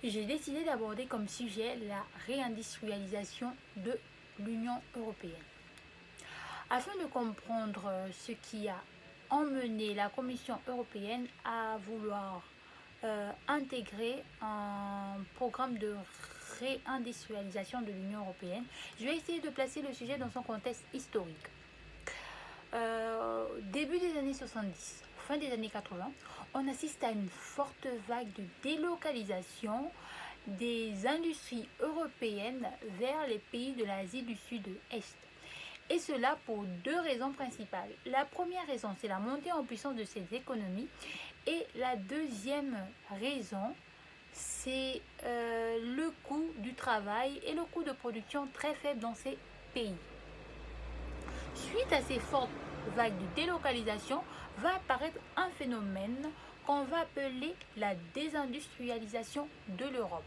j'ai décidé d'aborder comme sujet la réindustrialisation de l'Union européenne. Afin de comprendre ce qui a emmené la Commission européenne à vouloir intégrer un programme de réindustrialisation de l'Union européenne, je vais essayer de placer le sujet dans son contexte historique. Début des années 70, fin des années 80, on assiste à une forte vague de délocalisation des industries européennes vers les pays de l'Asie du Sud-Est. Et cela pour deux raisons principales. La première raison, c'est la montée en puissance de ces économies. Et la deuxième raison, c'est le coût du travail et le coût de production très faible dans ces pays. Suite à ces fortes vagues de délocalisation, va apparaître un phénomène qu'on va appeler la désindustrialisation de l'Europe.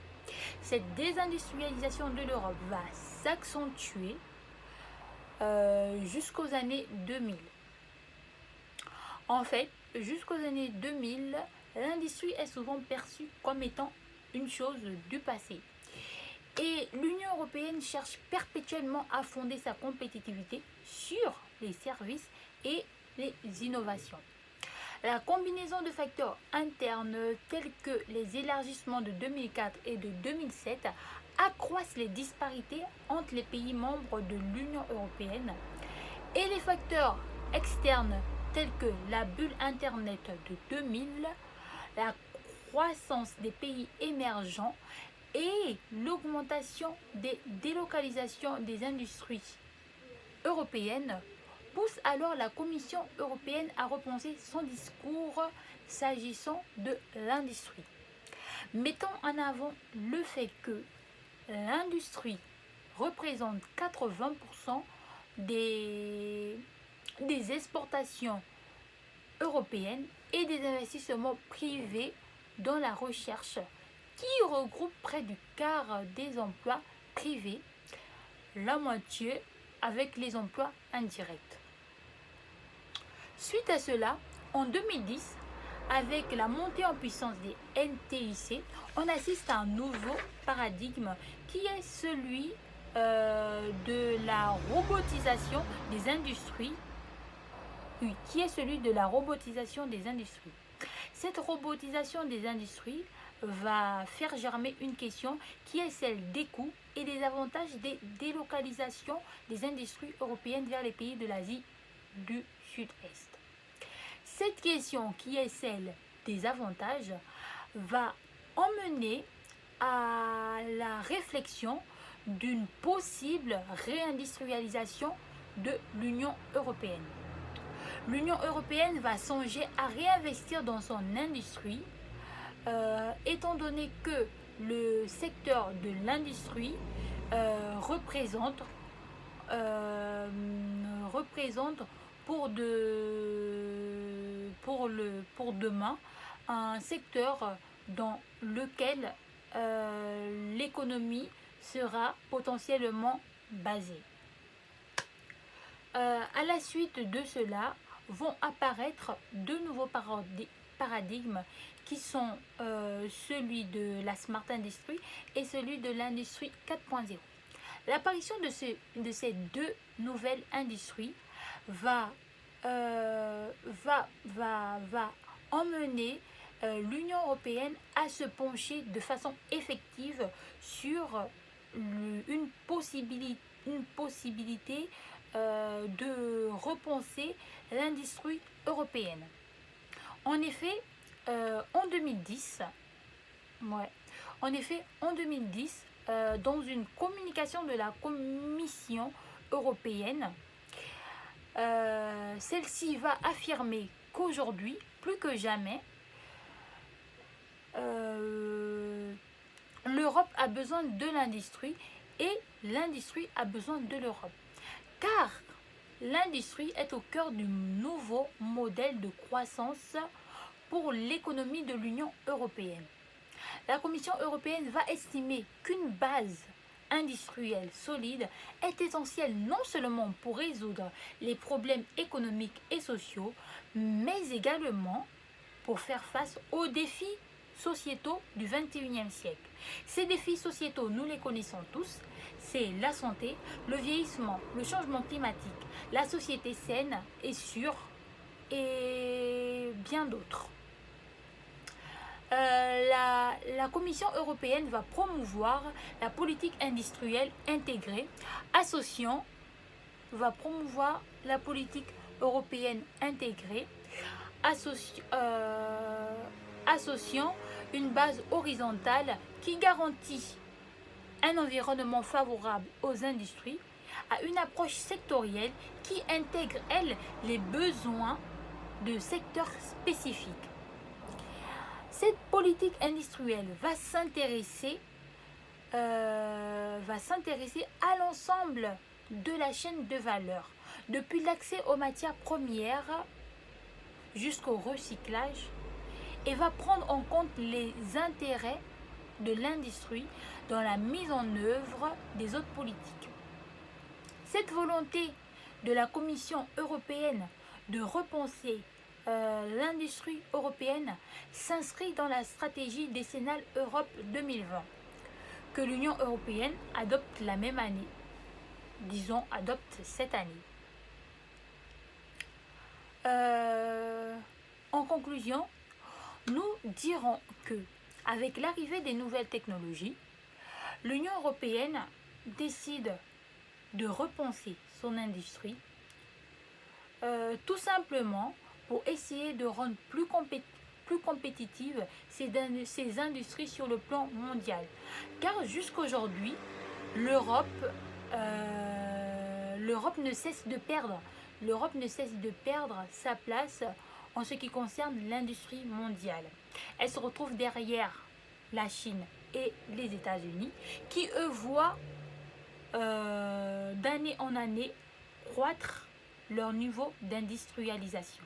Cette désindustrialisation de l'Europe va s'accentuer jusqu'aux années 2000. En fait, jusqu'aux années 2000, l'industrie est souvent perçue comme étant une chose du passé. Et l'Union européenne cherche perpétuellement à fonder sa compétitivité sur les services et les innovations. La combinaison de facteurs internes tels que les élargissements de 2004 et de 2007 accroissent les disparités entre les pays membres de l'Union européenne et les facteurs externes tels que la bulle Internet de 2000, la croissance des pays émergents et l'augmentation des délocalisations des industries européennes poussent alors la Commission européenne à repenser son discours s'agissant de l'industrie. Mettons en avant le fait que l'industrie représente 80% des exportations européennes et des investissements privés dans la recherche qui regroupe près du quart des emplois privés, la moitié avec les emplois indirects. Suite à cela, en 2010, avec la montée en puissance des NTIC, on assiste à un nouveau paradigme qui est celui de la robotisation des industries. Oui, qui est celui de la robotisation des industries. Cette robotisation des industries va faire germer une question qui est celle des coûts et des avantages des délocalisations des industries européennes vers les pays de l'Asie du Sud-Est. Cette question qui est celle des avantages va emmener à la réflexion d'une possible réindustrialisation de l'Union européenne. L'Union européenne va songer à réinvestir dans son industrie, étant donné que le secteur de l'industrie représente pour demain un secteur dans lequel l'économie sera potentiellement basée. À la suite de cela vont apparaître deux nouveaux paradigmes qui sont celui de la Smart Industry et celui de l'industrie 4.0. L'apparition de ces deux nouvelles industries va emmener l'Union européenne à se pencher de façon effective sur une possibilité de repenser l'industrie européenne. En effet, en 2010, dans une communication de la Commission européenne, celle-ci va affirmer qu'aujourd'hui, plus que jamais, l'Europe a besoin de l'industrie et l'industrie a besoin de l'Europe. Car l'industrie est au cœur du nouveau modèle de croissance pour l'économie de l'Union européenne. La Commission européenne va estimer qu'une base industrielle solide est essentielle non seulement pour résoudre les problèmes économiques et sociaux, mais également pour faire face aux défis sociétaux du XXIe siècle. Ces défis sociétaux, nous les connaissons tous, c'est la santé, le vieillissement, le changement climatique, la société saine et sûre et bien d'autres. La Commission européenne va promouvoir la politique industrielle intégrée, associant associant une base horizontale qui garantit un environnement favorable aux industries à une approche sectorielle qui intègre, elle, les besoins de secteurs spécifiques. Cette politique industrielle va s'intéresser à l'ensemble de la chaîne de valeur, depuis l'accès aux matières premières jusqu'au recyclage, et va prendre en compte les intérêts de l'industrie dans la mise en œuvre des autres politiques. Cette volonté de la Commission européenne de repenser l'industrie européenne s'inscrit dans la stratégie décennale Europe 2020 que l'Union européenne adopte la même année, adopte cette année. En conclusion, nous dirons que, avec l'arrivée des nouvelles technologies, l'Union européenne décide de repenser son industrie, tout simplement pour essayer de rendre plus compétitives ces industries sur le plan mondial. Car jusqu'aujourd'hui, l'Europe ne cesse de perdre sa place en ce qui concerne l'industrie mondiale. Elle se retrouve derrière la Chine et les États-Unis qui, eux, voient d'année en année croître leur niveau d'industrialisation.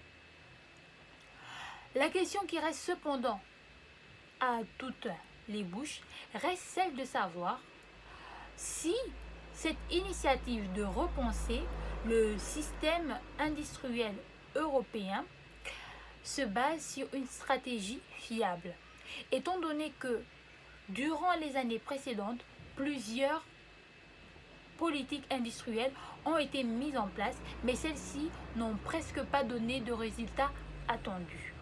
La question qui reste cependant à toutes les bouches reste celle de savoir si cette initiative de repenser le système industriel européen se base sur une stratégie fiable, étant donné que durant les années précédentes, plusieurs politiques industrielles ont été mises en place, mais celles-ci n'ont presque pas donné de résultats attendus.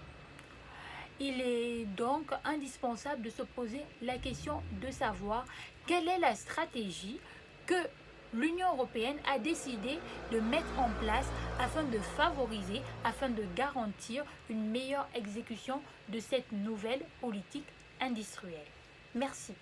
Il est donc indispensable de se poser la question de savoir quelle est la stratégie que l'Union européenne a décidé de mettre en place afin de favoriser, afin de garantir une meilleure exécution de cette nouvelle politique industrielle. Merci.